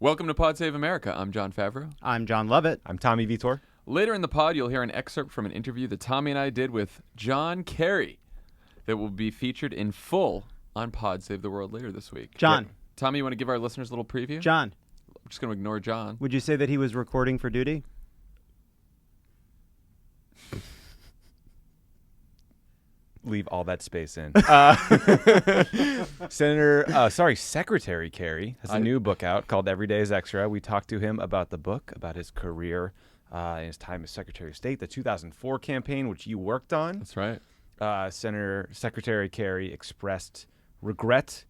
Welcome to Pod Save America. I'm Jon Favreau. I'm Jon Lovett. I'm Tommy Vietor. Later in the pod, you'll hear an excerpt from an interview that Tommy and I did with Kerry that will be featured in full on Pod Save the World later this week. Jon. Tommy, you want to give our listeners a little preview? Jon. I'm just going to ignore Jon. Would you say that he was recording for duty? Leave all that space in. Secretary Kerry has a new book out called Every Day is Extra. We talked to him about the book, about his career, and his time as Secretary of State, the 2004 campaign, which you worked on. That's right. Secretary Kerry expressed regret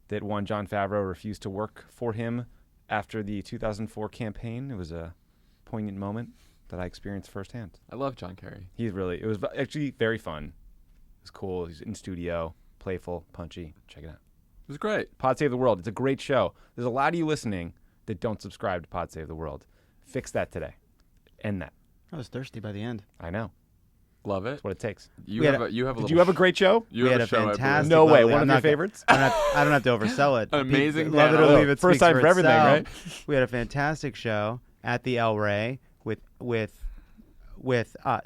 that one Jon Favreau refused to work for him after the 2004 campaign. It was a poignant moment that I experienced firsthand. I love Jon Kerry. It was actually very fun. It was cool. He's in studio, playful, punchy. Check it out. It was great. Pod Save the World. It's a great show. There's a lot of you listening that don't subscribe to Pod Save the World. Fix that today. End that. I was thirsty by the end. I know. Love it. That's what it takes. Did you have a great show? You have a show, fantastic. No way. One One of your favorites? I don't have to oversell it. An amazing Love it or panel. leave it. First speaks time for everything, itself. right? We had a fantastic show at the El Rey with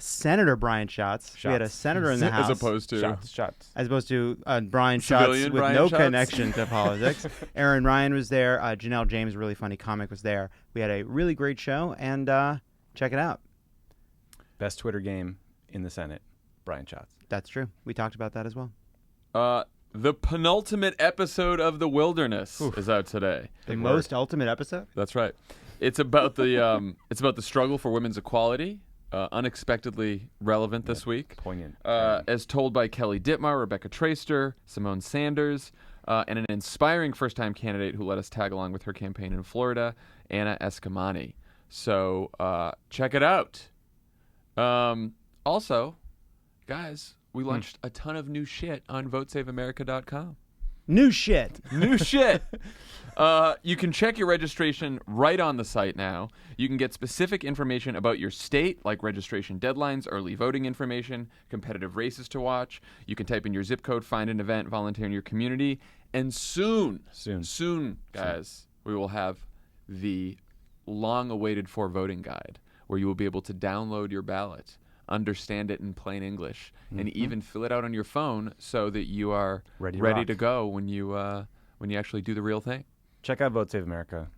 Senator Brian Schatz. We had a senator in the house. As opposed to Shots. As opposed to Brian Schatz Civilian with Brian no Schatz? connection to politics. Aaron Ryan was there. Janelle James, a really funny comic, was there. We had a really great show, and check it out. Best Twitter game in the Senate. Brian Schatz. That's true. We talked about that as well. the penultimate episode of The Wilderness is out today. The most ultimate episode? That's right. It's about the struggle for women's equality. Unexpectedly relevant this week. Poignant. As told by Kelly Dittmar, Rebecca Traister, Simone Sanders, and an inspiring first-time candidate who let us tag along with her campaign in Florida, Anna Eskamani. So check it out. Also, guys, we launched a ton of new shit on votesaveamerica.com. New shit. New shit. You can check your registration right on the site now. You can get specific information about your state, like registration deadlines, early voting information, competitive races to watch. You can type in your zip code, find an event, volunteer in your community. And soon, guys, we will have the long-awaited for voting guide, where you will be able to download your ballot, understand it in plain English, and even fill it out on your phone so that you are ready to go when you actually do the real thing. Check out Vote Save America.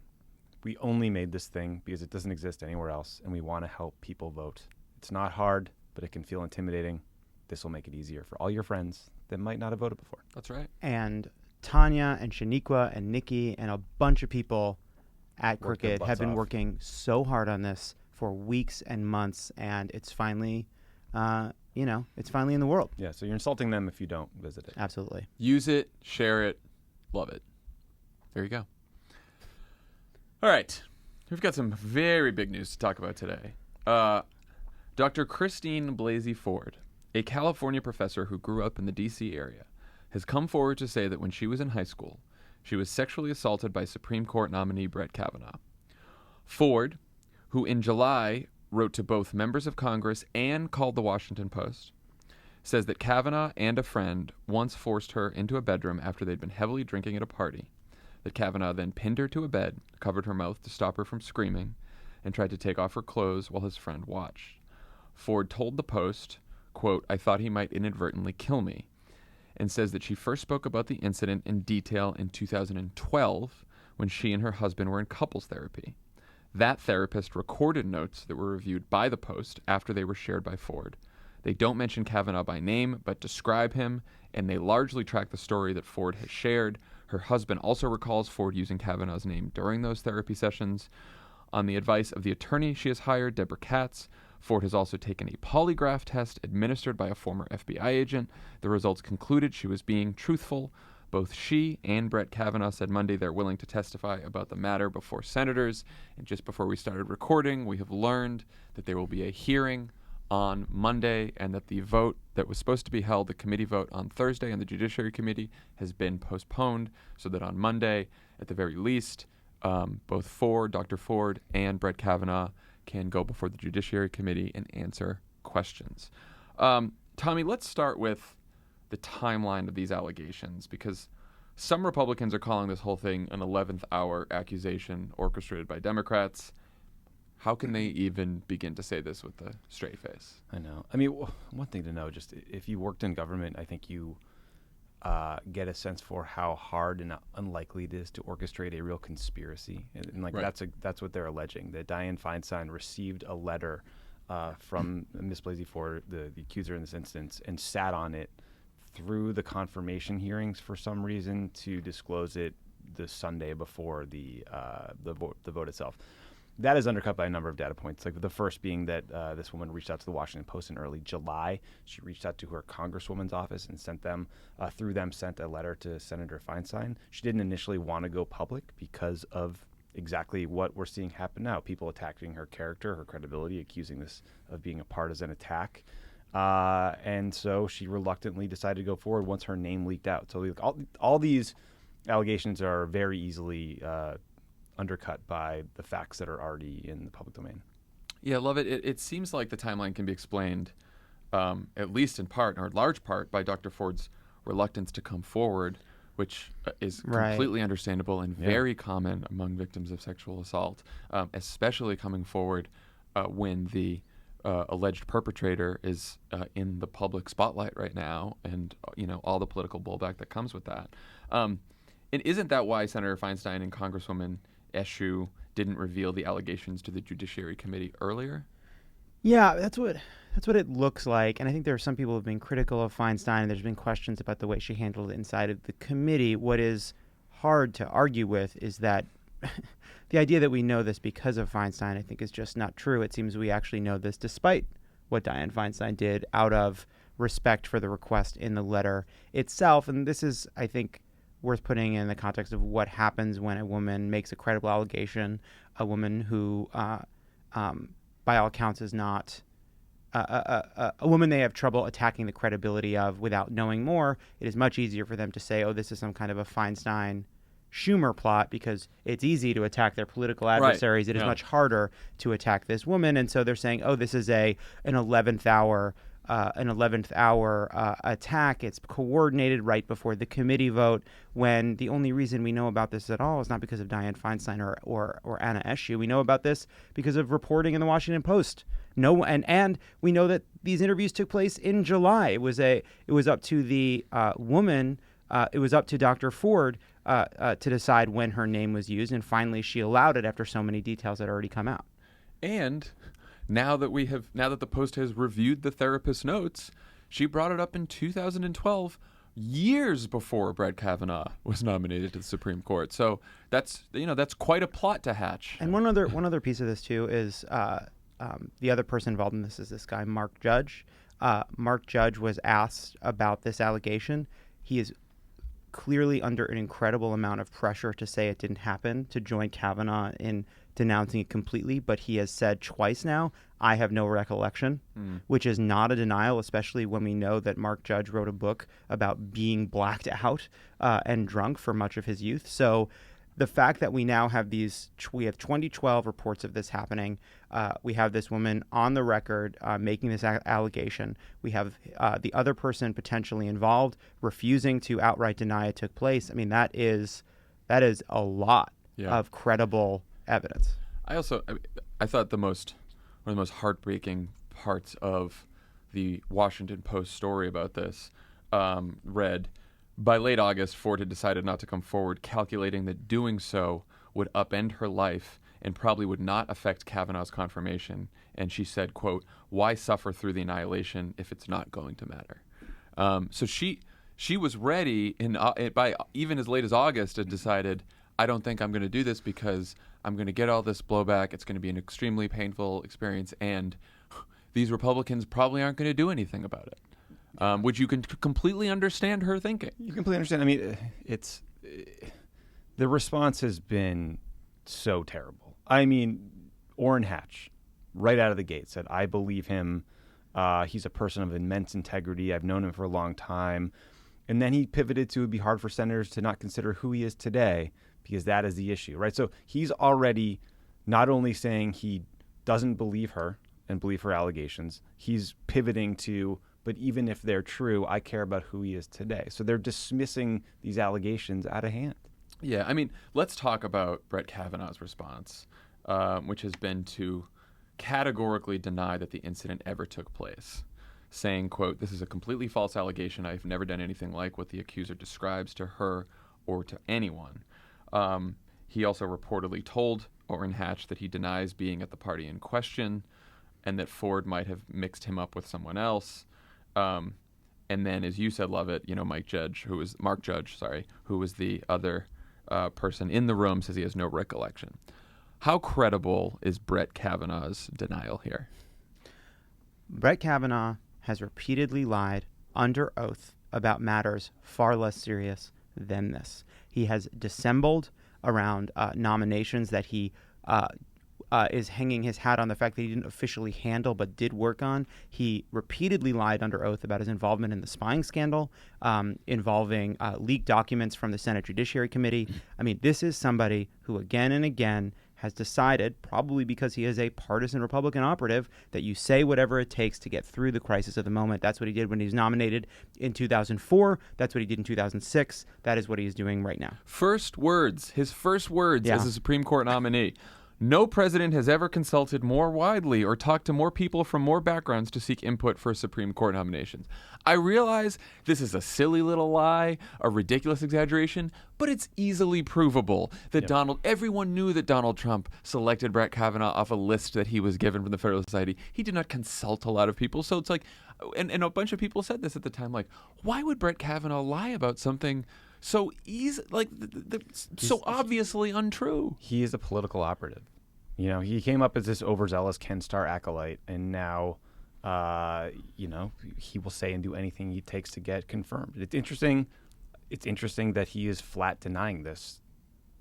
We only made this thing because it doesn't exist anywhere else, and we want to help people vote. It's not hard, but it can feel intimidating. This will make it easier for all your friends that might not have voted before. That's right. And Tanya and Shaniqua and Nikki and a bunch of people at Crooked have been working so hard on this for weeks and months, and it's finally, it's finally in the world. Yeah, so you're insulting them if you don't visit it. Absolutely. Use it, share it, love it. There you go. All right. We've got some very big news to talk about today. Dr. Christine Blasey Ford, a California professor who grew up in the D.C. area, has come forward to say that when she was in high school, she was sexually assaulted by Supreme Court nominee Brett Kavanaugh. Ford, who in July wrote to both members of Congress and called the Washington Post, says that Kavanaugh and a friend once forced her into a bedroom after they'd been heavily drinking at a party, that Kavanaugh then pinned her to a bed, covered her mouth to stop her from screaming, and tried to take off her clothes while his friend watched. Ford told the Post, quote, "I thought he might inadvertently kill me," and says that she first spoke about the incident in detail in 2012 when she and her husband were in couples therapy. That therapist recorded notes that were reviewed by the Post after they were shared by Ford. They don't mention Kavanaugh by name, but describe him, and they largely track the story that Ford has shared. Her husband also recalls Ford using Kavanaugh's name during those therapy sessions. On the advice of the attorney she has hired, Deborah Katz, Ford has also taken a polygraph test administered by a former FBI agent. The results concluded she was being truthful. Both she and Brett Kavanaugh said Monday they're willing to testify about the matter before senators. And just before we started recording, we have learned that there will be a hearing on Monday and that the vote that was supposed to be held, the committee vote on Thursday on the Judiciary Committee, has been postponed so that on Monday, at the very least, both Dr. Ford and Brett Kavanaugh can go before the Judiciary Committee and answer questions. Tommy, let's start with the timeline of these allegations, because some Republicans are calling this whole thing an 11th hour accusation orchestrated by Democrats. How can they even begin to say this with a straight face? I know. I mean, one thing to know, just if you worked in government, I think you get a sense for how hard and unlikely it is to orchestrate a real conspiracy. And like Right. that's what they're alleging, that Dianne Feinstein received a letter from Miss Blasey Ford, the accuser in this instance, and sat on it through the confirmation hearings for some reason to disclose it the Sunday before the vote itself. That is undercut by a number of data points. Like the first being that this woman reached out to the Washington Post in early July. She reached out to her congresswoman's office and sent a letter to Senator Feinstein. She didn't initially want to go public because of exactly what we're seeing happen now. People attacking her character, her credibility, accusing this of being a partisan attack. And so she reluctantly decided to go forward once her name leaked out. So all these allegations are very easily undercut by the facts that are already in the public domain. Yeah, Lovett, it seems like the timeline can be explained, at least in part, or large part, by Dr. Ford's reluctance to come forward, which is Right. completely understandable and very common among victims of sexual assault, especially coming forward when the alleged perpetrator is in the public spotlight right now, and all the political blowback that comes with that. And isn't that why Senator Feinstein and Congresswoman Eshoo didn't reveal the allegations to the Judiciary Committee earlier? Yeah, that's what it looks like. And I think there are some people who have been critical of Feinstein. There's been questions about the way she handled it inside of the committee. What is hard to argue with is that the idea that we know this because of Feinstein, I think, is just not true. It seems we actually know this despite what Dianne Feinstein did out of respect for the request in the letter itself. And this is, I think, worth putting in the context of what happens when a woman makes a credible allegation, a woman who, by all accounts, is not a woman they have trouble attacking the credibility of without knowing more. It is much easier for them to say, oh, this is some kind of a Feinstein-Schumer plot, because it's easy to attack their political adversaries. It is much harder to attack this woman. And so they're saying, oh, this is an 11th hour attack. It's coordinated right before the committee vote, when the only reason we know about this at all is not because of Dianne Feinstein or Anna Eshoo. We know about this because of reporting in the Washington Post. And we know that these interviews took place in July. It was up to the woman. It was up to Dr. Ford to decide when her name was used, and finally she allowed it after so many details had already come out. And now that the Post has reviewed the therapist's notes, she brought it up in 2012, years before Brett Kavanaugh was nominated to the Supreme Court. So that's quite a plot to hatch. And one other piece of this too is the other person involved in this is this guy Mark Judge. Mark Judge was asked about this allegation. He is clearly under an incredible amount of pressure to say it didn't happen, to join Kavanaugh in denouncing it completely, but he has said twice now, I have no recollection, which is not a denial, especially when we know that Mark Judge wrote a book about being blacked out and drunk for much of his youth. So the fact that we now have we have 2012 reports of this happening. We have this woman on the record making this allegation. We have the other person potentially involved refusing to outright deny it took place. I mean, that is a lot of credible evidence. I thought one of the most heartbreaking parts of the Washington Post story about this read, by late August, Ford had decided not to come forward, calculating that doing so would upend her life and probably would not affect Kavanaugh's confirmation. And she said, quote, why suffer through the annihilation if it's not going to matter? So she was ready, by even as late as August, and decided, I don't think I'm going to do this because I'm going to get all this blowback. It's going to be an extremely painful experience, and these Republicans probably aren't going to do anything about it. Which you can completely understand her thinking. You completely understand. I mean, the response has been so terrible. I mean, Orrin Hatch, right out of the gate, said, I believe him. He's a person of immense integrity. I've known him for a long time. And then he pivoted to, it'd be hard for senators to not consider who he is today, because that is the issue, right? So he's already not only saying he doesn't believe her and believe her allegations, he's pivoting to but even if they're true, I care about who he is today. So they're dismissing these allegations out of hand. Yeah, I mean, let's talk about Brett Kavanaugh's response, which has been to categorically deny that the incident ever took place, saying, quote, "This is a completely false allegation. I've never done anything like what the accuser describes to her or to anyone." He also reportedly told Orrin Hatch that he denies being at the party in question and that Ford might have mixed him up with someone else. And then, as you said, Lovett, Mark Judge, who was the other person in the room, says he has no recollection. How credible is Brett Kavanaugh's denial here? Brett Kavanaugh has repeatedly lied under oath about matters far less serious than this. He has dissembled around nominations that he is hanging his hat on the fact that he didn't officially handle but did work on. He repeatedly lied under oath about his involvement in the spying scandal involving leaked documents from the Senate Judiciary Committee. I mean, this is somebody who again and again has decided, probably because he is a partisan Republican operative, that you say whatever it takes to get through the crisis of the moment. That's what he did when he was nominated in 2004. That's what he did in 2006. That is what he is doing right now. His first words as a Supreme Court nominee. "No president has ever consulted more widely or talked to more people from more backgrounds to seek input for Supreme Court nominations." I realize this is a silly little lie, a ridiculous exaggeration, but it's easily provable that everyone knew that Donald Trump selected Brett Kavanaugh off a list that he was given from the Federalist Society. He did not consult a lot of people. So it's like, and a bunch of people said this at the time, like, why would Brett Kavanaugh lie about something so easy, like so obviously untrue? He is a political operative. He came up as this overzealous Ken Starr acolyte, and now, he will say and do anything he takes to get confirmed. It's interesting. It's interesting that he is flat denying this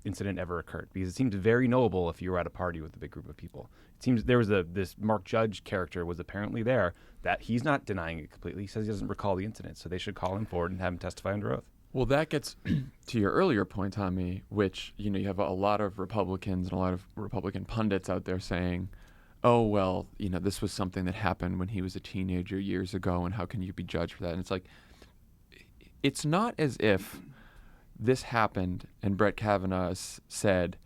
incident ever occurred, because it seems very noble if you were at a party with a big group of people. It seems there was this Mark Judge character was apparently there, that he's not denying it completely. He says he doesn't recall the incident, so they should call him forward and have him testify under oath. Well, that gets to your earlier point, Tommy, which, you have a lot of Republicans and a lot of Republican pundits out there saying, oh, well, this was something that happened when he was a teenager years ago, and how can you be judged for that? And it's like, it's not as if this happened and Brett Kavanaugh said,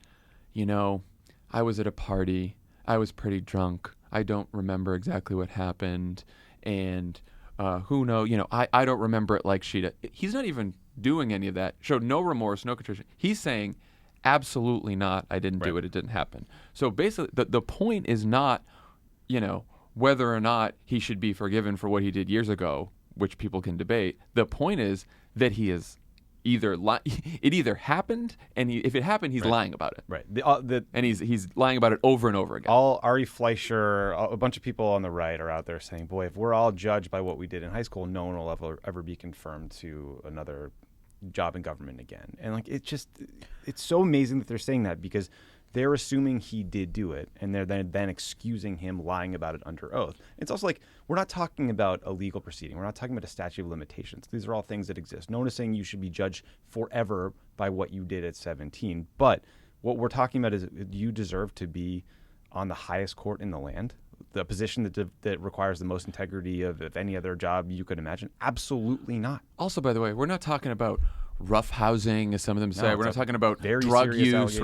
I was at a party, I was pretty drunk, I don't remember exactly what happened, and who knows, I don't remember it like she did. He's not even doing any of that, showed no remorse, no contrition. He's saying, absolutely not, I didn't do it, it didn't happen. So basically, the point is not, whether or not he should be forgiven for what he did years ago, which people can debate. The point is that he is either it either happened, and if it happened, he's lying about it. Right. And he's lying about it over and over again. All Ari Fleischer, a bunch of people on the right are out there saying, boy, if we're all judged by what we did in high school, no one will ever be confirmed to another job in government again. And it's so amazing that they're saying that, because they're assuming he did do it, and they're then excusing him lying about it under oath. It's also like, we're not talking about a legal proceeding. We're not talking about a statute of limitations. These are all things that exist. No one is saying you should be judged forever by what you did at 17. But what we're talking about is, do you deserve to be on the highest court in the land? The position that requires the most integrity of any other job you could imagine? Absolutely not. Also, by the way, we're not talking about rough housing, as some of them say. We're not talking about drug use.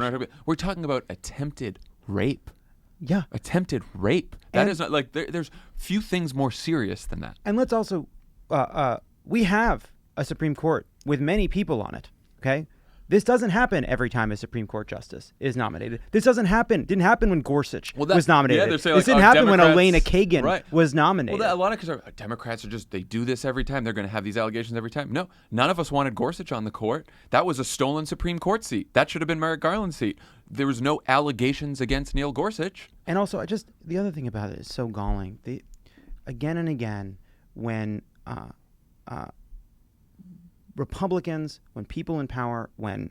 We're talking about attempted rape. Yeah. Attempted rape. That is not there's few things more serious than that. And let's also, we have a Supreme Court with many people on it. Okay. This doesn't happen every time a Supreme Court justice is nominated. This didn't happen when Gorsuch was nominated. Yeah, this didn't happen when Elena Kagan was nominated. Well, a lot of Democrats they do this every time. They're going to have these allegations every time. No, none of us wanted Gorsuch on the court. That was a stolen Supreme Court seat. That should have been Merrick Garland's seat. There was no allegations against Neil Gorsuch. And also, the other thing about it is so galling. Again and again, when Republicans, when people in power, when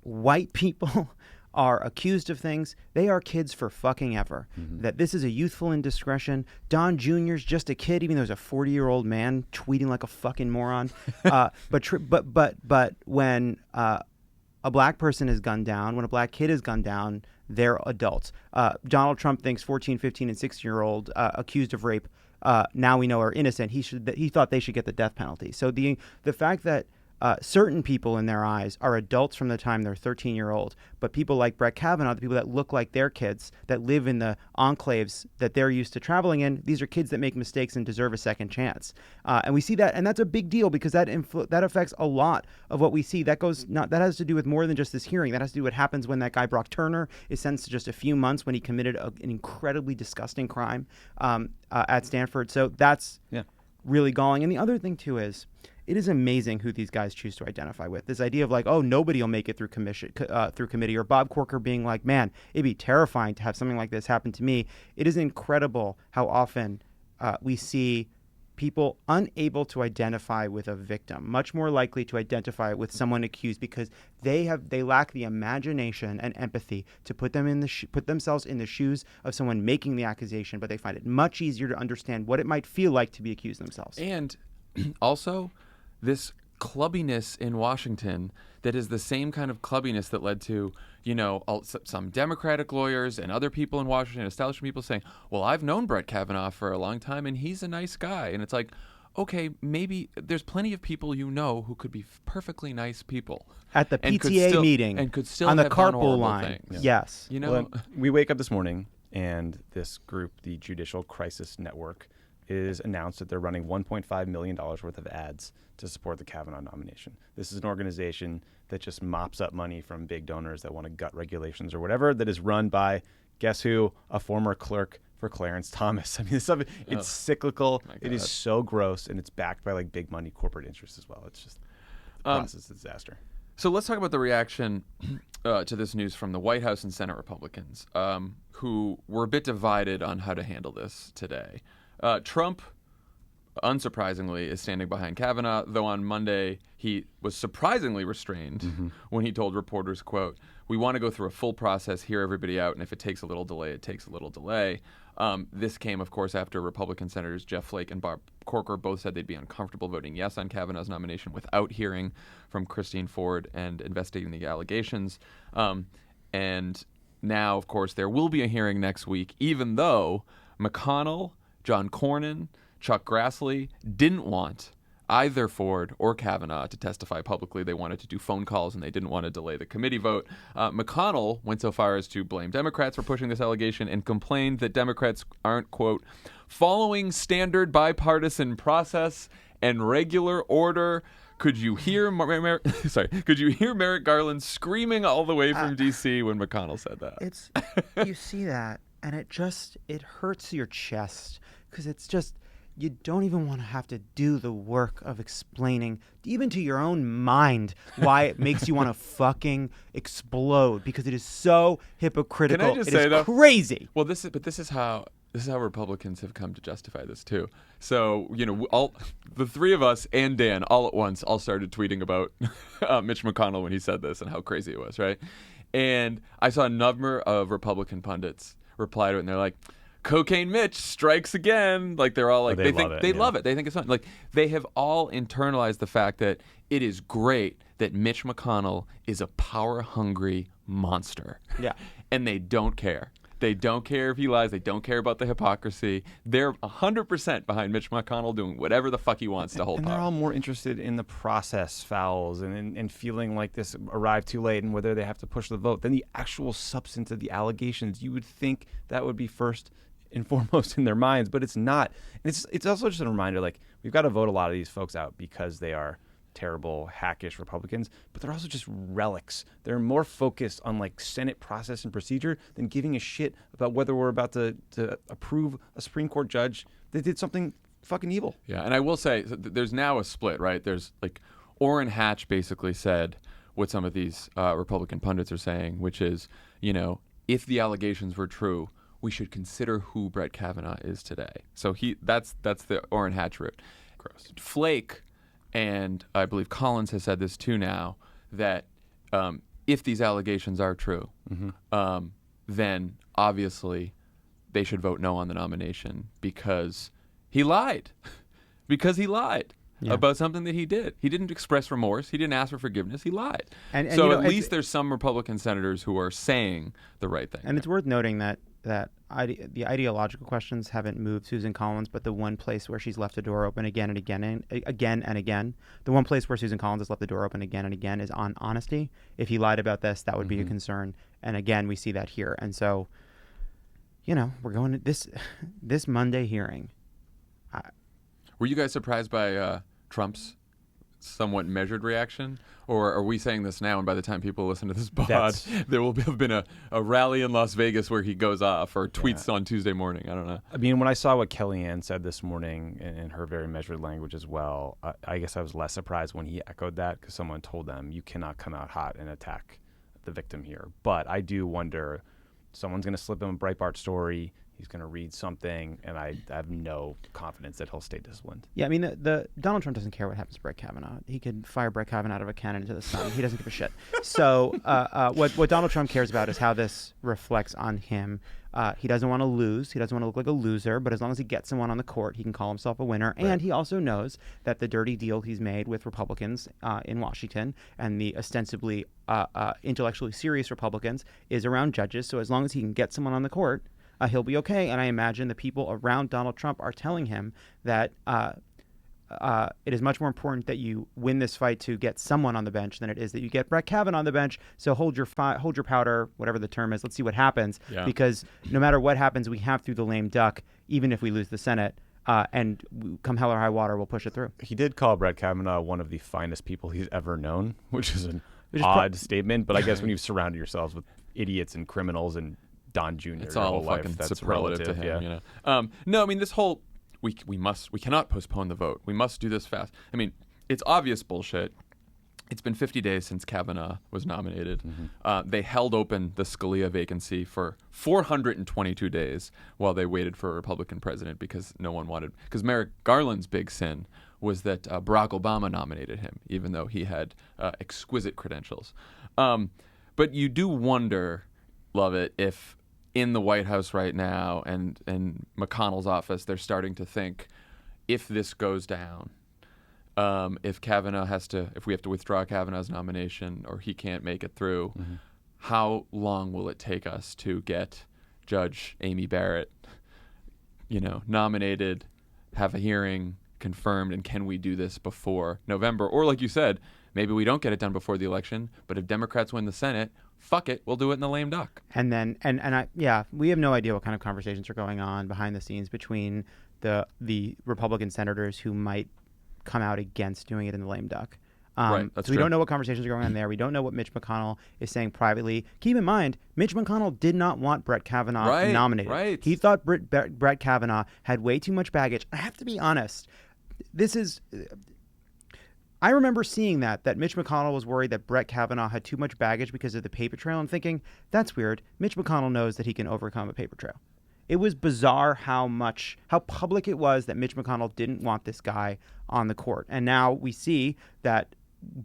white people are accused of things, they are kids for fucking ever. Mm-hmm. That this is a youthful indiscretion. Don Jr.'s just a kid, even though he's a 40-year-old man tweeting like a fucking moron. But when a black person is gunned down, when a black kid is gunned down, they're adults. Donald Trump thinks 14, 15, and 16-year-old accused of rape now we know are innocent, he thought they should get the death penalty. So the fact that certain people in their eyes are adults from the time they're 13-year-old, but people like Brett Kavanaugh, the people that look like their kids, that live in the enclaves that they're used to traveling in, these are kids that make mistakes and deserve a second chance. And we see that, and that's a big deal because that affects a lot of what we see. That has to do with more than just this hearing. That has to do with what happens when that guy Brock Turner is sentenced to just a few months when he committed an incredibly disgusting crime at Stanford. So that's really galling. And the other thing too is, it is amazing who these guys choose to identify with. This idea of like, oh, nobody will make it through committee, or Bob Corker being like, man, it'd be terrifying to have something like this happen to me. It is incredible how often we see people unable to identify with a victim, much more likely to identify with someone accused because they lack the imagination and empathy to put themselves in the shoes of someone making the accusation, but they find it much easier to understand what it might feel like to be accused themselves. And also, this clubbiness in Washington that is the same kind of clubbiness that led to, some Democratic lawyers and other people in Washington, establishment people saying, well, I've known Brett Kavanaugh for a long time and he's a nice guy. And it's like, okay, maybe there's plenty of people who could be perfectly nice people. At the PTA meeting. And could still on the have done carpool horrible line. things. Yes. Well, we wake up this morning and this group, the Judicial Crisis Network, is announced that they're running $1.5 million worth of ads to support the Kavanaugh nomination. This is an organization that just mops up money from big donors that want to gut regulations or whatever, that is run by, guess who, a former clerk for Clarence Thomas. I mean, it's cyclical. It is so gross, and it's backed by like big money corporate interests as well. It's just a process of disaster. So let's talk about the reaction to this news from the White House and Senate Republicans, who were a bit divided on how to handle this today. Trump, unsurprisingly, is standing behind Kavanaugh, though on Monday he was surprisingly restrained when he told reporters, quote, "We want to go through a full process, hear everybody out, and if it takes a little delay, it takes a little delay." This came, of course, after Republican Senators Jeff Flake and Bob Corker both said they'd be uncomfortable voting yes on Kavanaugh's nomination without hearing from Christine Ford and investigating the allegations. And now, of course, there will be a hearing next week, even though McConnell, John Cornyn, Chuck Grassley didn't want either Ford or Kavanaugh to testify publicly. They wanted to do phone calls, and they didn't want to delay the committee vote. McConnell went so far as to blame Democrats for pushing this allegation and complained that Democrats aren't, quote, following standard bipartisan process and regular order. Could you hear Merrick Garland screaming all the way from D.C. when McConnell said that? You see that, and it hurts your chest because it's just, you don't even want to have to do the work of explaining, even to your own mind, why it makes you want to fucking explode, because it is so hypocritical. Can I just say, though, crazy. Well, this is how Republicans have come to justify this too. So, all the three of us and Dan all at once all started tweeting about Mitch McConnell when he said this and how crazy it was, right? And I saw a number of Republican pundits reply to it, and they're like, Cocaine Mitch strikes again. Like, they're all like, they love it. They think it's fun. Like, they have all internalized the fact that it is great that Mitch McConnell is a power-hungry monster. Yeah. And they don't care. They don't care if he lies. They don't care about the hypocrisy. They're 100% behind Mitch McConnell doing whatever the fuck he wants to hold power. And they're all more interested in the process fouls and feeling like this arrived too late and whether they have to push the vote than the actual substance of the allegations. You would think that would be first and foremost in their minds, but it's not. And it's also just a reminder, like, we've got to vote a lot of these folks out because they are terrible, hackish Republicans, but they're also just relics. They're more focused on like Senate process and procedure than giving a shit about whether we're about to approve a Supreme Court judge that did something fucking evil. Yeah, and I will say, there's now a split, right? There's like, Orrin Hatch basically said what some of these Republican pundits are saying, which is, if the allegations were true, we should consider who Brett Kavanaugh is today. So that's the Orrin Hatch route. Gross. Flake and I believe Collins has said this too now, that if these allegations are true, then obviously they should vote no on the nomination because he lied. About something that he did. He didn't express remorse. He didn't ask for forgiveness. He lied. And so at least there's some Republican senators who are saying the right thing. And it's worth noting that that the ideological questions haven't moved Susan Collins, but the one place where she's left the door open again and again, the one place where Susan Collins has left the door open again and again is on honesty. If he lied about this, that would be a concern. And again, we see that here. And so, we're going to this Monday hearing. Were you guys surprised by Trump's somewhat measured reaction? Or are we saying this now, and by the time people listen to this pod, there will have been a rally in Las Vegas where he goes off or tweets on Tuesday morning? I don't know. I mean, when I saw what Kellyanne said this morning in her very measured language as well, I guess I was less surprised when he echoed that, because someone told them, you cannot come out hot and attack the victim here. But I do wonder, someone's going to slip him a Breitbart story. He's going to read something, and I have no confidence that he'll stay disciplined. Yeah, I mean, the Donald Trump doesn't care what happens to Brett Kavanaugh. He could fire Brett Kavanaugh out of a cannon into the sun. He doesn't give a shit. So what Donald Trump cares about is how this reflects on him. He doesn't want to lose. He doesn't want to look like a loser. But as long as he gets someone on the court, he can call himself a winner. Right. And he also knows that the dirty deal he's made with Republicans in Washington and the ostensibly intellectually serious Republicans is around judges. So as long as he can get someone on the court, he'll be okay. And I imagine the people around Donald Trump are telling him that it is much more important that you win this fight to get someone on the bench than it is that you get Brett Kavanaugh on the bench. So hold your powder, whatever the term is. Let's see what happens. Yeah. Because no matter what happens, we have through the lame duck, even if we lose the Senate. And come hell or high water, we'll push it through. He did call Brett Kavanaugh one of the finest people he's ever known, which is an odd statement. But I guess when you've surrounded yourselves with idiots and criminals and Don Jr. It's all fucking superlative to him, No, I mean, this whole we cannot postpone the vote. We must do this fast. I mean, it's obvious bullshit. It's been 50 days since Kavanaugh was nominated. They held open the Scalia vacancy for 422 days while they waited for a Republican president because no one wanted. Because Merrick Garland's big sin was that Barack Obama nominated him, even though he had exquisite credentials. But you do wonder, Lovett, if in the White House right now and McConnell's office, they're starting to think, if this goes down, if we have to withdraw Kavanaugh's nomination or he can't make it through, how long will it take us to get Judge Amy Barrett, nominated, have a hearing, confirmed, and can we do this before November? Or like you said, maybe we don't get it done before the election, but if Democrats win the Senate, fuck it, we'll do it in the lame duck. And then, we have no idea what kind of conversations are going on behind the scenes between the Republican senators who might come out against doing it in the lame duck. Right, that's so we true. don't know what conversations are going on there. We don't know what Mitch McConnell is saying privately. Keep in mind, Mitch McConnell did not want Brett Kavanaugh nominated. Right. He thought Brett Kavanaugh had way too much baggage. I have to be honest. I remember seeing that Mitch McConnell was worried that Brett Kavanaugh had too much baggage because of the paper trail and thinking, that's weird. Mitch McConnell knows that he can overcome a paper trail. It was bizarre how public it was that Mitch McConnell didn't want this guy on the court. And now we see that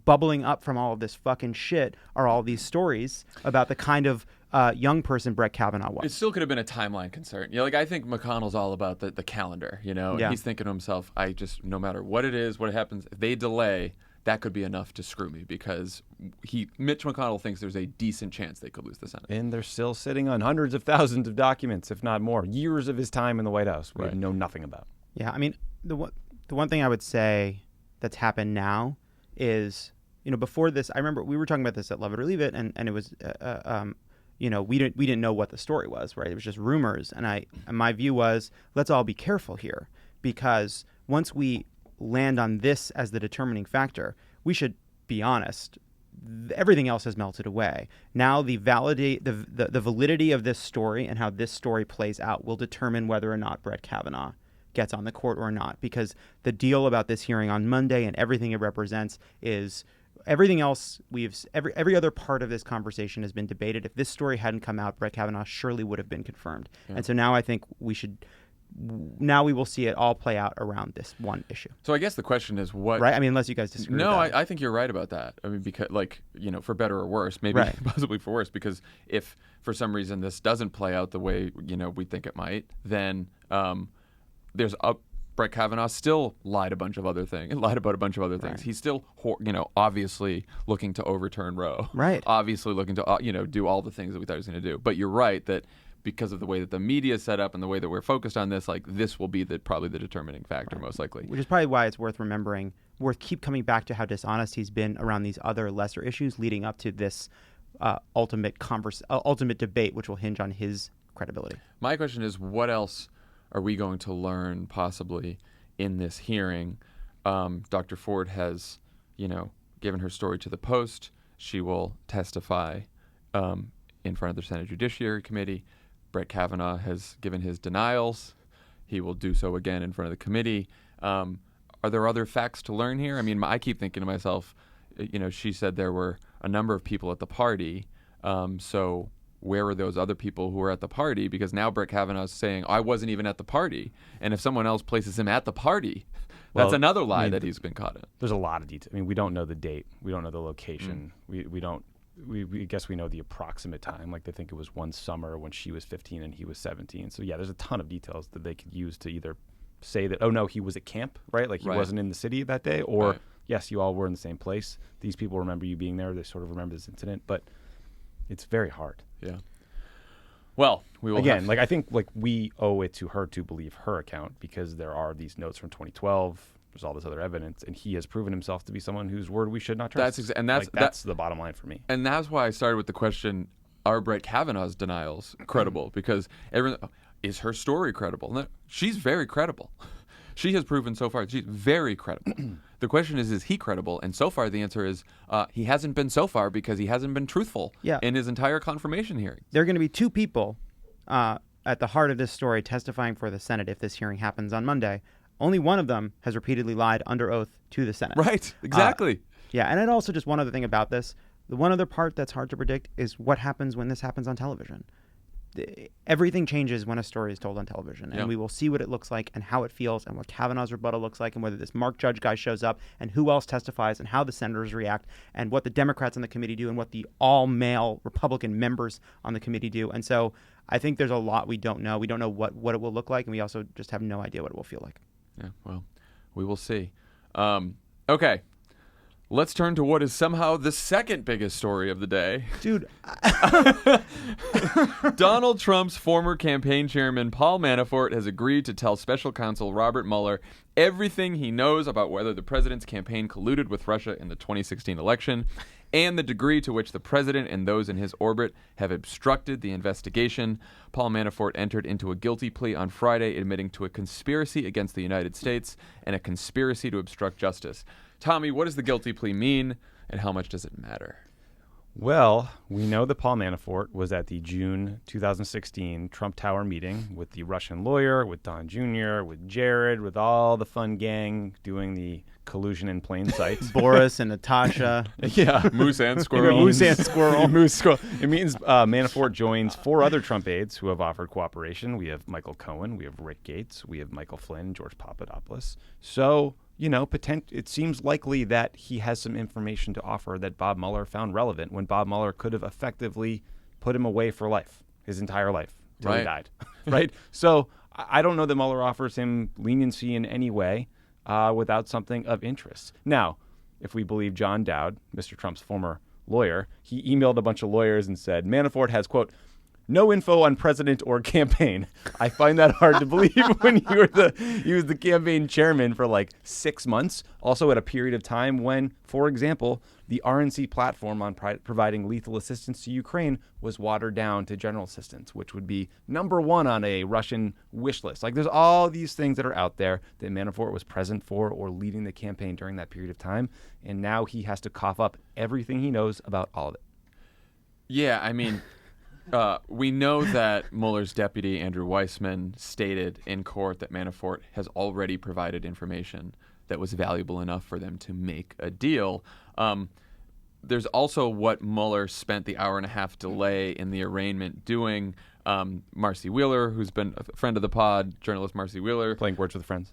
bubbling up from all of this fucking shit are all these stories about the kind of young person Brett Kavanaugh was. It still could have been a timeline concern. I think McConnell's all about the calendar, Yeah. He's thinking to himself, no matter what it is, what happens, if they delay, that could be enough to screw me because Mitch McConnell thinks there's a decent chance they could lose the Senate. And they're still sitting on hundreds of thousands of documents, if not more, years of his time in the White House we know nothing about. Yeah, I mean, the one thing I would say that's happened now is, before this, I remember we were talking about this at Love It or Leave It, and it was, we didn't know what the story was, right? It was just rumors, and my view was, let's all be careful here, because once we land on this as the determining factor, we should be honest. Everything else has melted away. Now the validity of this story and how this story plays out will determine whether or not Brett Kavanaugh gets on the court or not, because the deal about this hearing on Monday and everything it represents is everything else. Every other part of this conversation has been debated. If this story hadn't come out, Brett Kavanaugh surely would have been confirmed. Yeah. And so now I think we will see it all play out around this one issue. So I guess the question is what... Right? I mean, unless you guys disagree No, with that. I think you're right about that. I mean, because, for better or worse, maybe possibly for worse, because if for some reason this doesn't play out the way, we think it might, then Brett Kavanaugh still lied about a bunch of other things. Right. He's still, obviously looking to overturn Roe. Right. Obviously looking to, do all the things that we thought he was going to do. But you're right that because of the way that the media is set up and the way that we're focused on this, like this will be probably the determining factor, most likely. Which is probably why it's worth remembering, keep coming back to how dishonest he's been around these other lesser issues leading up to this ultimate debate, which will hinge on his credibility. My question is, what else are we going to learn possibly in this hearing? Dr. Ford has, given her story to the Post. She will testify in front of the Senate Judiciary Committee. Brett Kavanaugh has given his denials. He will do so again in front of the committee. Are there other facts to learn here? I mean, I keep thinking to myself, she said there were a number of people at the party. So where were those other people who were at the party? Because now Brett Kavanaugh is saying, I wasn't even at the party. And if someone else places him at the party, that's another lie that he's been caught in. There's a lot of detail. I mean, we don't know the date. We don't know the location. We guess we know the approximate time. Like, they think it was one summer when she was 15 and he was 17. So, yeah, there's a ton of details that they could use to either say that, oh, no, he was at camp, right? Like, he wasn't in the city that day. Or, yes, you all were in the same place. These people remember you being there. They sort of remember this incident. But it's very hard. Yeah. Well, we will again. I think we owe it to her to believe her account, because there are these notes from 2012. There's all this other evidence, and he has proven himself to be someone whose word we should not trust. That's the bottom line for me. And that's why I started with the question: are Brett Kavanaugh's denials credible? Because is her story credible? No, she's very credible. She has proven so far she's very credible. The question is he credible? And so far the answer is he hasn't been so far, because he hasn't been truthful in his entire confirmation hearing. There are going to be two people at the heart of this story testifying for the Senate if this hearing happens on Monday. Only one of them has repeatedly lied under oath to the Senate. Right, exactly. And then also just one other thing about this. The one other part that's hard to predict is what happens when this happens on television. Everything changes when a story is told on television, and we will see what it looks like and how it feels and what Kavanaugh's rebuttal looks like and whether this Mark Judge guy shows up and who else testifies and how the senators react and what the Democrats on the committee do and what the all-male Republican members on the committee do. And so I think there's a lot we don't know. We don't know what it will look like, and we also just have no idea what it will feel like. Yeah, well, we will see. Okay. Let's turn to what is somehow the second biggest story of the day. Dude. Donald Trump's former campaign chairman, Paul Manafort, has agreed to tell Special Counsel Robert Mueller everything he knows about whether the president's campaign colluded with Russia in the 2016 election and the degree to which the president and those in his orbit have obstructed the investigation. Paul Manafort entered into a guilty plea on Friday, admitting to a conspiracy against the United States and a conspiracy to obstruct justice. Tommy, what does the guilty plea mean, and how much does it matter? Well, we know that Paul Manafort was at the June 2016 Trump Tower meeting with the Russian lawyer, with Don Jr., with Jared, with all the fun gang doing the collusion in plain sight. Boris and Natasha. Yeah. Moose and squirrel. Moose and squirrel. Moose squirrel. It means Manafort joins 4 other Trump aides who have offered cooperation. We have Michael Cohen, we have Rick Gates, we have Michael Flynn, George Papadopoulos. So, it seems likely that he has some information to offer that Bob Mueller found relevant when Bob Mueller could have effectively put him away for life, his entire life, till he died. Right? So I don't know that Mueller offers him leniency in any way without something of interest. Now, if we believe John Dowd, Mr. Trump's former lawyer, he emailed a bunch of lawyers and said, Manafort has, quote, no info on president or campaign. I find that hard to believe when he was the campaign chairman for 6 months. Also at a period of time when, for example, the RNC platform on providing lethal assistance to Ukraine was watered down to general assistance, which would be number 1 on a Russian wish list. There's all these things that are out there that Manafort was present for or leading the campaign during that period of time. And now he has to cough up everything he knows about all of it. Yeah, I mean... we know that Mueller's deputy, Andrew Weissman, stated in court that Manafort has already provided information that was valuable enough for them to make a deal. There's also what Mueller spent the hour-and-a-half delay in the arraignment doing. Marcy Wheeler, who's been a friend of the pod, journalist Marcy Wheeler. Playing Words with Friends.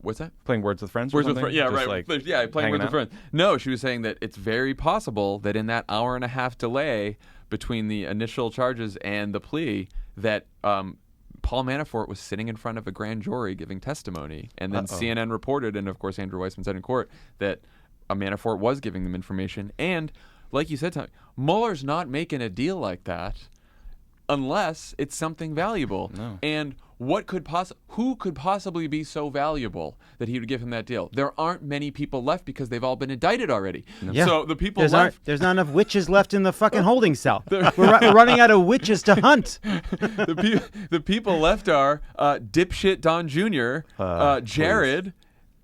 What's that? Playing Words with Friends? Words with Friends. Yeah, just right. Playing Words with Friends. No, she was saying that it's very possible that in that hour-and-a-half delay between the initial charges and the plea that Paul Manafort was sitting in front of a grand jury giving testimony. And then CNN reported, and of course Andrew Weissman said in court, that Manafort was giving them information. And like you said, Tom, Mueller's not making a deal like that unless it's something valuable. No. And who could possibly be so valuable that he would give him that deal? There aren't many people left because they've all been indicted already. No. Yeah. So the people there's left. There's not enough witches left in the fucking holding cell. We're running out of witches to hunt. The people left are dipshit Don Jr., Jared,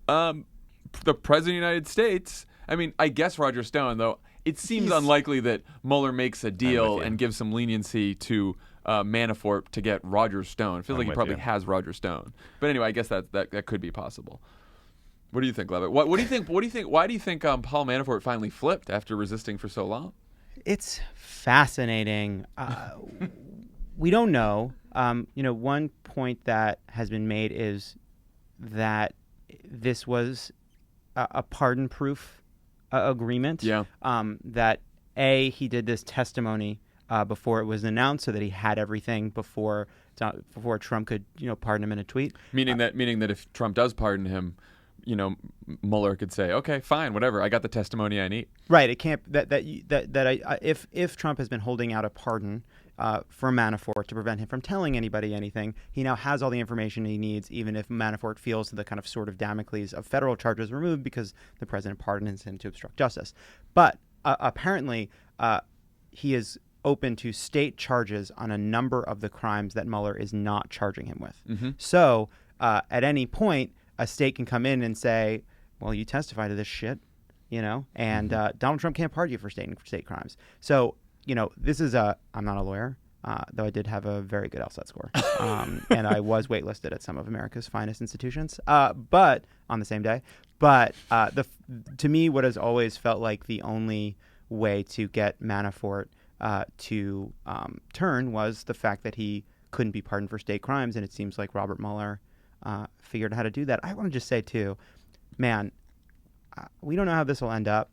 the President of the United States. I mean, I guess Roger Stone, though. It seems unlikely that Mueller makes a deal and gives some leniency to Manafort to get Roger Stone. It feels like he probably has Roger Stone. But anyway, I guess that could be possible. What do you think, Lovett? What do you think? Why do you think Paul Manafort finally flipped after resisting for so long? It's fascinating. We don't know. One point that has been made is that this was a pardon-proof agreement. Yeah. That he did this testimony before it was announced, so that he had everything before Trump could pardon him in a tweet. Meaning that if Trump does pardon him, Mueller could say, okay, fine, whatever, I got the testimony I need. Right. It can't if Trump has been holding out a pardon for Manafort to prevent him from telling anybody anything, he now has all the information he needs, even if Manafort feels the kind of sword of Damocles of federal charges removed because the president pardons him to obstruct justice. But apparently he is open to state charges on a number of the crimes that Mueller is not charging him with. Mm-hmm. So at any point, a state can come in and say, well, you testified to this shit, and Donald Trump can't pardon you for state crimes. So, this is I'm not a lawyer, though I did have a very good LSAT score. And I was waitlisted at some of America's finest institutions, but on the same day. But to me, what has always felt like the only way to get Manafort to turn was the fact that he couldn't be pardoned for state crimes. And it seems like Robert Mueller figured out how to do that. I want to just say, too, man, we don't know how this will end up.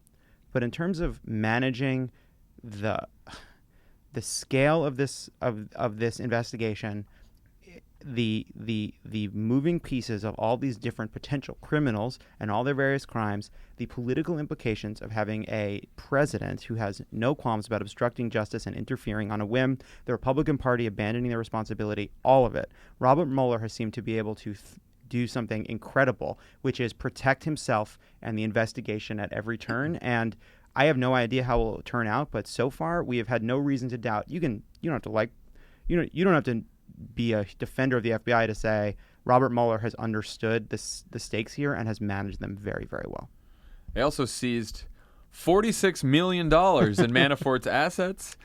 But in terms of managing the scale of this investigation, the moving pieces of all these different potential criminals and all their various crimes, the political implications of having a president who has no qualms about obstructing justice and interfering on a whim, the Republican Party abandoning their responsibility, all of it. Robert Mueller has seemed to be able to do something incredible, which is protect himself and the investigation at every turn. And I have no idea how it will turn out, but so far we have had no reason to doubt. You don't have to be a defender of the FBI to say Robert Mueller has understood the stakes here and has managed them very, very well. They also seized $46 million in Manafort's assets,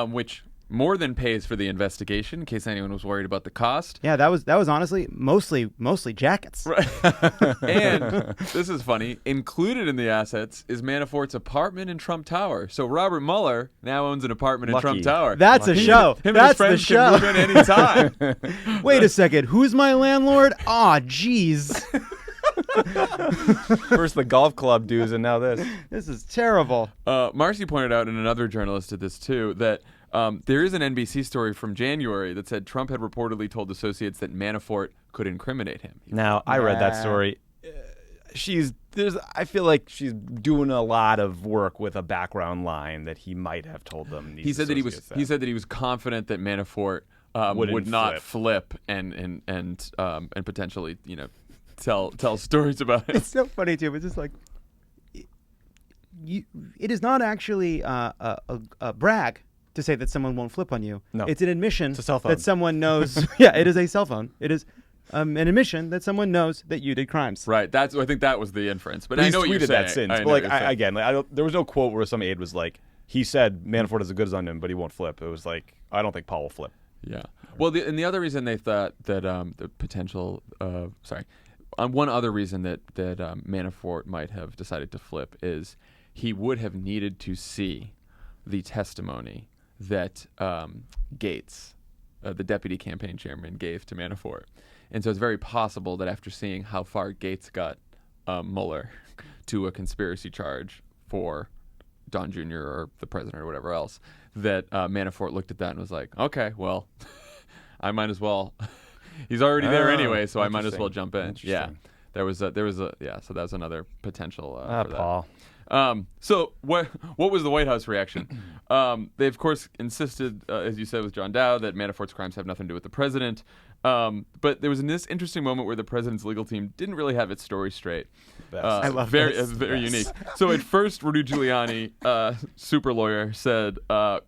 which more than pays for the investigation, in case anyone was worried about the cost. Yeah, that was honestly mostly jackets. Right. And this is funny. Included in the assets is Manafort's apartment in Trump Tower. So Robert Mueller now owns an apartment in Trump Tower. That's a show. Him That's and his friends the show. can move in any time. Wait a second. Who's my landlord? Aw, jeez. First the golf club dues, and now this. This is terrible. Marcy pointed out, and another journalist did this too, that there is an NBC story from January that said Trump had reportedly told associates that Manafort could incriminate him. Now, I read that story. I feel like she's doing a lot of work with a background line that he might have told them. He said that he was confident that Manafort would not flip and potentially tell stories about it. It's so funny too. It's just like it is not actually a brag to say that someone won't flip on you. No. It's an admission a cell phone. that someone knows. Yeah, it is a cell phone. It is an admission that someone knows that you did crimes. Right. I think that was the inference. But I know what you're saying. That since. There was no quote where some aide was like, he said Manafort has a good on him, but he won't flip. It was like, I don't think Paul will flip. Yeah. Well, the other reason they thought that the potential one other reason that Manafort might have decided to flip is he would have needed to see the testimony that Gates, the deputy campaign chairman, gave to Manafort. And so it's very possible that after seeing how far Gates got Mueller to a conspiracy charge for Don Jr. or the president or whatever else, that Manafort looked at that and was like, okay, well, I might as well. He's already there anyway, so I might as well jump in. Yeah. So that was another potential for that. Paul. So what was the White House reaction? They, of course, insisted, as you said with John Dow, that Manafort's crimes have nothing to do with the president. But there was this interesting moment where the president's legal team didn't really have its story straight. I love very, this. very unique. So at first, Rudy Giuliani, super lawyer, said,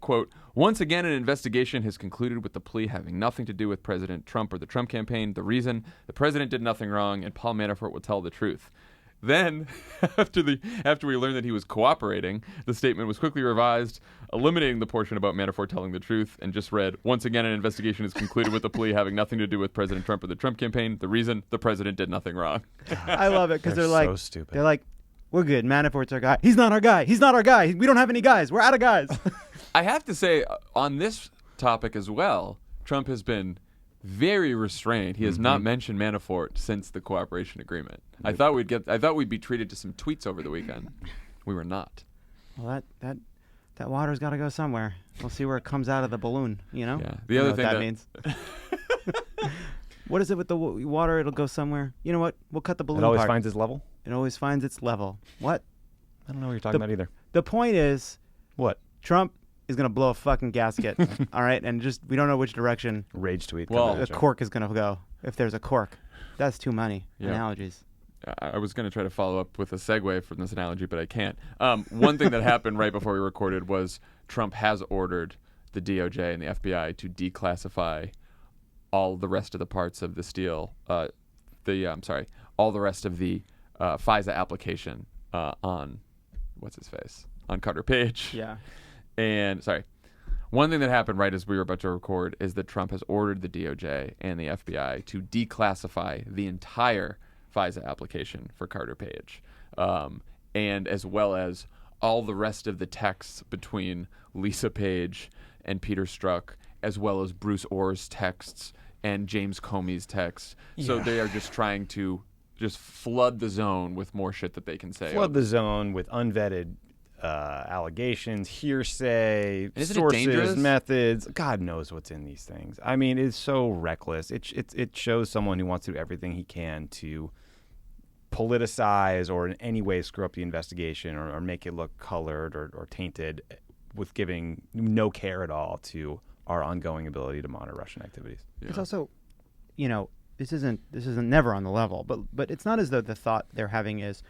quote, "Once again, an investigation has concluded with the plea having nothing to do with President Trump or the Trump campaign. The reason, the president did nothing wrong, and Paul Manafort will tell the truth." Then, after we learned that he was cooperating, the statement was quickly revised, eliminating the portion about Manafort telling the truth, and just read, "Once again, an investigation is concluded with the plea having nothing to do with President Trump or the Trump campaign. The reason, the president did nothing wrong." I love it because they're like, so stupid. they're like, we're good. Manafort's our guy. He's not our guy. He's not our guy. We don't have any guys. We're out of guys. I have to say, on this topic as well, Trump has been very restrained. He has not mentioned Manafort since the cooperation agreement. I thought we'd be treated to some tweets over the weekend. We were not. Well, that water's got to go somewhere. We'll see where it comes out of the balloon. You know. Yeah. The other thing that means. What is it with the water? It'll go somewhere. You know what? We'll cut the balloon. It always apart. finds its level. It always finds its level. What? I don't know what you're talking about either. The point is, What? Trump is gonna blow a fucking gasket. All right, and just we don't know which direction Rage tweet. Well, the cork is gonna go. If there's a cork, that's too many analogies. I was going to try to follow up with a segue from this analogy, but I can't. One thing that happened right before we recorded was Trump has ordered the DOJ and the FBI to declassify all the rest of the parts of this deal. All the rest of the FISA application on what's his face on Carter Page. Yeah. And one thing that happened right as we were about to record is that Trump has ordered the DOJ and the FBI to declassify the entire FISA application for Carter Page, and as well as all the rest of the texts between Lisa Page and Peter Strzok, as well as Bruce Orr's texts and James Comey's texts. Yeah. So they are just trying to just flood the zone with more shit that they can say. Flood the zone with unvetted allegations, hearsay, sources, methods. God knows what's in these things. I mean, it's so reckless. It shows someone who wants to do everything he can to politicize or in any way screw up the investigation or make it look colored or tainted with giving no care at all to our ongoing ability to monitor Russian activities. Yeah. It's also, this isn't never on the level, but it's not as though the thought they're having is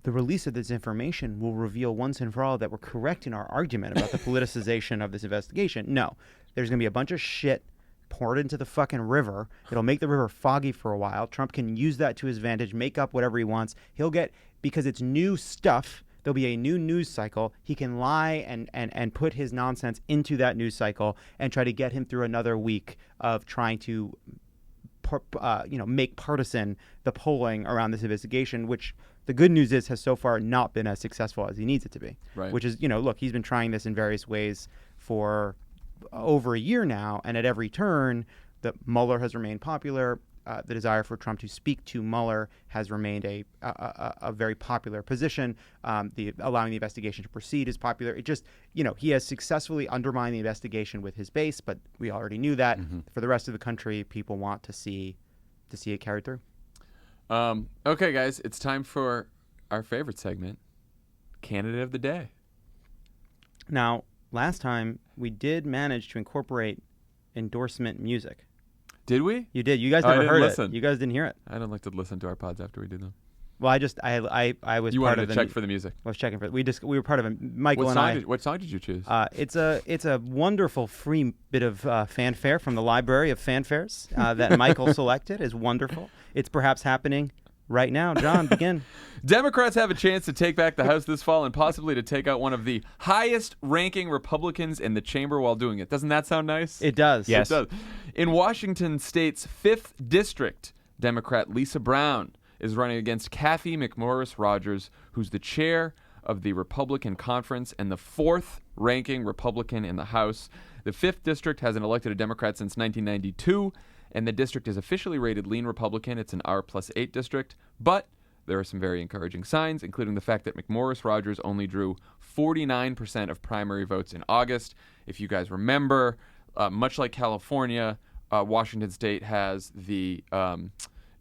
the release of this information will reveal once and for all that we're correct in our argument about the politicization of this investigation. No, there's going to be a bunch of shit poured into the fucking river. It'll make the river foggy for a while. Trump can use that to his advantage, make up whatever he wants. He'll get, because it's new stuff, there'll be a new news cycle. He can lie and put his nonsense into that news cycle and try to get him through another week of trying to make partisan the polling around this investigation, which the good news is has so far not been as successful as he needs it to be. Right. Which is, look, he's been trying this in various ways for over a year now, and at every turn, that Mueller has remained popular. The desire for Trump to speak to Mueller has remained a very popular position. The allowing the investigation to proceed is popular. It just, he has successfully undermined the investigation with his base, but we already knew that. Mm-hmm. For the rest of the country, people want to see it carried through. Okay, guys, it's time for our favorite segment, Candidate of the Day. Now, last time we did manage to incorporate endorsement music. Did we? You did. You guys never heard listen. it. You guys didn't hear it. I don't like to listen to our pods after we do them. Well, I was. You part wanted of to check for the music. I was checking for. We were part of it. Michael what and song I. What song did you choose? It's a wonderful free bit of fanfare from the library of fanfares that Michael selected. Is wonderful. It's perhaps happening right now. John, begin. Democrats have a chance to take back the House this fall and possibly to take out one of the highest-ranking Republicans in the chamber while doing it. Doesn't that sound nice? It does. Yes. It does. In Washington State's 5th District, Democrat Lisa Brown is running against Kathy McMorris Rodgers, who's the chair of the Republican Conference and the 4th-ranking Republican in the House. The 5th District hasn't elected a Democrat since 1992, and the district is officially rated lean Republican. It's an R+8 district, but there are some very encouraging signs, including the fact that McMorris Rodgers only drew 49% of primary votes in August. If you guys remember, much like California, Washington State has the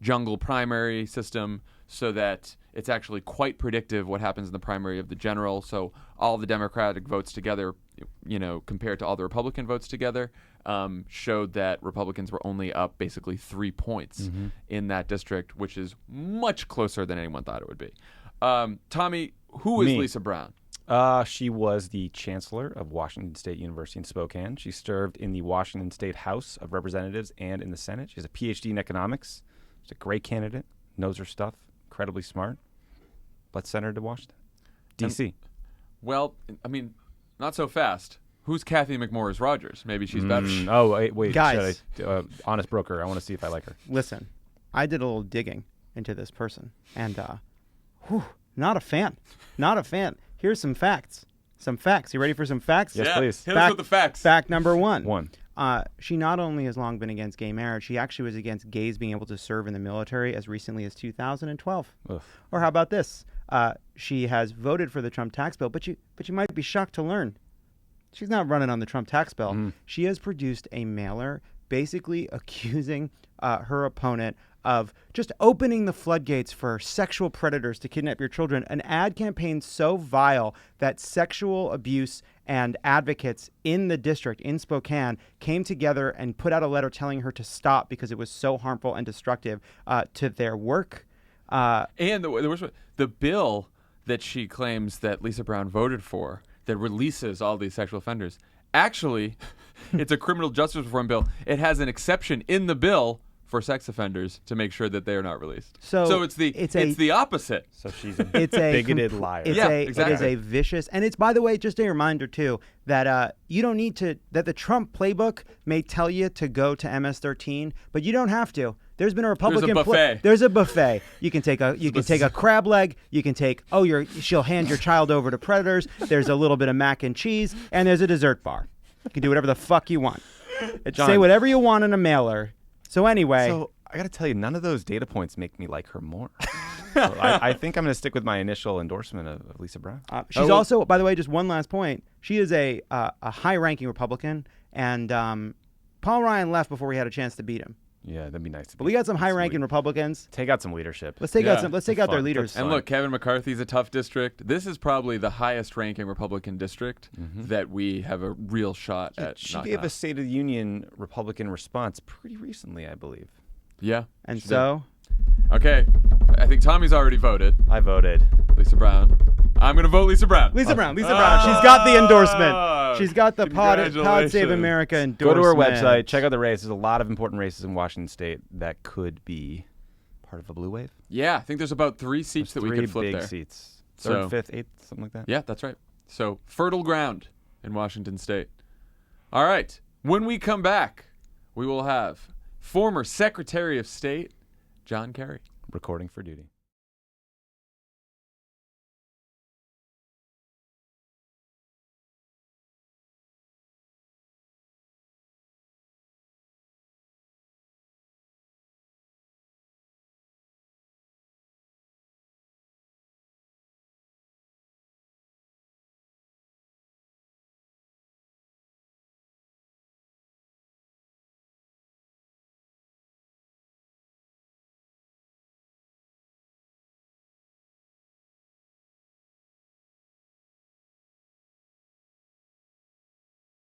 jungle primary system. so that it's actually quite predictive what happens in the primary of the general. So all the Democratic votes together, compared to all the Republican votes together, showed that Republicans were only up basically 3 points in that district, which is much closer than anyone thought it would be. Tommy, who is Lisa Brown? She was the chancellor of Washington State University in Spokane. She served in the Washington State House of Representatives and in the Senate. She has a PhD in economics. She's a great candidate, knows her stuff, incredibly smart. Let's send her to Washington, D.C. Well, I mean, not so fast. Who's Kathy McMorris Rogers? Maybe she's better. Oh, wait. Guys. Honest broker. I want to see if I like her. Listen, I did a little digging into this person, and not a fan. Not a fan. Here's some facts. You ready for some facts? Yes, please. Hit us with the facts. Fact number one. 1. She not only has long been against gay marriage, she actually was against gays being able to serve in the military as recently as 2012. Ugh. Or how about this? She has voted for the Trump tax bill, but you might be shocked to learn she's not running on the Trump tax bill. She has produced a mailer basically accusing her opponent of just opening the floodgates for sexual predators to kidnap your children, an ad campaign so vile that sexual abuse and advocates in the district in Spokane came together and put out a letter telling her to stop because it was so harmful and destructive to their work. And the bill that she claims that Lisa Brown voted for that releases all these sexual offenders, actually, it's a criminal justice reform bill. It has an exception in the bill for sex offenders to make sure that they are not released. So it's the opposite. So she's a bigoted liar. Exactly. It is a vicious, and it's, by the way, just a reminder too that you don't need to. That the Trump playbook may tell you to go to MS-13, but you don't have to. There's been a Republican. There's a buffet. There's a buffet. You can take a crab leg. You can take she'll hand your child over to predators. There's a little bit of mac and cheese, and there's a dessert bar. You can do whatever the fuck you want. Say whatever you want in a mailer. So anyway. So I got to tell you, none of those data points make me like her more. So I think I'm going to stick with my initial endorsement of Lisa Brown. She's also, by the way, just one last point. She is a high-ranking Republican, and Paul Ryan left before we had a chance to beat him. Yeah, that'd be nice. But we got some high-ranking Republicans. Take out some leadership. Let's take out their leaders. And look, Kevin McCarthy's a tough district. This is probably the highest-ranking Republican district that we have a real shot at. She gave a State of the Union Republican response pretty recently, I believe. Yeah. And so? Okay. I think Tommy's already voted. I voted. Lisa Brown. I'm going to vote Lisa Brown. Lisa Brown. She's got the endorsement. She's got the Pod Save America endorsement. Go to her website. Check out the race. There's a lot of important races in Washington State that could be part of a blue wave. Yeah, I think there's about 3 seats that we could flip there. 3 big seats. 3rd, 5th, 8th, something like that. Yeah, that's right. So fertile ground in Washington State. All right. When we come back, we will have former Secretary of State John Kerry. Recording for duty.